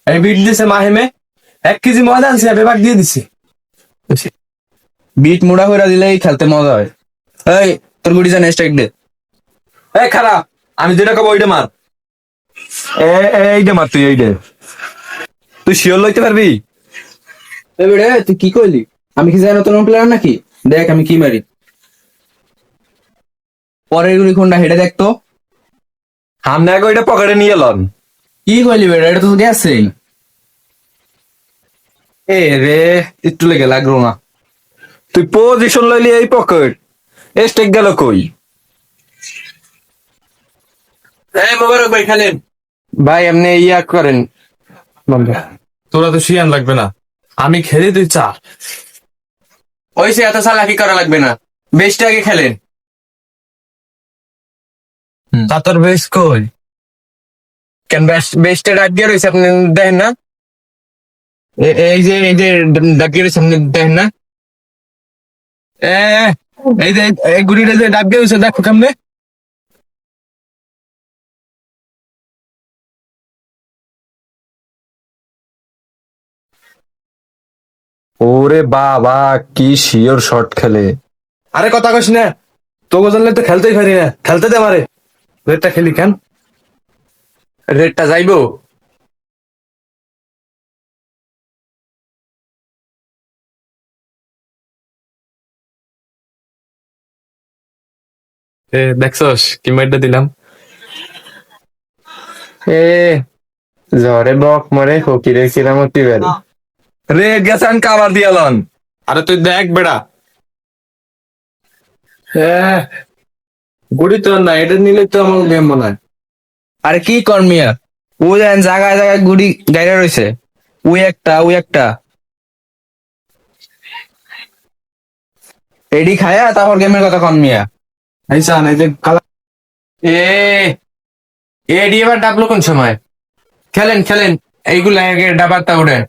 আমি বিট দিছে মাহেমে 1 কেজি ময়দা আনছি বেবাক দিয়ে দিছি। বিট মোড়া করে দিলেই খেলতে মজা হয়। এই তোর গুটি জানে স্ট্রাইক দে। এই খারাপ, আমি যেটা কব ওইটা মার। এইটা মার, তুই এইটা। তুই শিওর লইতে পারবি? বেড়ে তুই কি করলি? আমি কি জানি নতুন প্লেয়ার নাকি? দেখ আমি কি মারি। পরের গুলি কোনটা হেঁটে দেখতো। সামনে আগে ওইটা পকেটে নিয়ে লন। কি করলি বেড়ে? এটা তো গেছেই। এ রে, একটু লেগে লাগলো না। তুই পজিশন লইলি এই পকেট, স্টেক গেল কই? মোবারক ভাই খেলেন। ভাই এমনি ইয়া করেন। তোরা তো শিয়ান লাগবে না, আমি খেলি, তুই চা। ওই সে এত চালাকি করা লাগবে না, বেশটা আগে খেলেন। তা তোর বেশ কই? কেন বেশটা ডাক দিয়ে রয়েছে আপনি দেখেন না? এই যে ডাক দিয়ে রয়েছে আপনি দেখেন না? এ এই যে এই গুড়িটা যে ডাক দিয়ে রয়েছে দেখো কেমনে। ওরে বাবা, কি শিওর শট খেলে। আরে কথা কইস না, তোকে জানলে তো খেলতেই পারি না, খেলতে দে আমারে। রেটটা খেলি কেন? রেটটা যাইবো। দেখছস কি মাইরটা দিলাম? এ ঝরে বক মরে ফকিরে কিরামতি বেড়ে। রেট গেছেন কাবার দিয়ালন। আরে তুই দেখ বেড়া। হ্যাঁ, গুড়ি তো না, এটা নিলে তো আমার গেম মনে হয়। আরে কি কর্মিয়া, ও জানেন জায়গায় জায়গায় গুড়ি গাইরা রয়েছে। ওই একটা এডি খায়া তারপর গেমের কথা কর্মিয়া। এই চান, এই যে কালা। এ এডি এবার ডাবলো কোন সময়? খেলেন খেলেন, এইগুলা আগে ডাবারটা উঠে।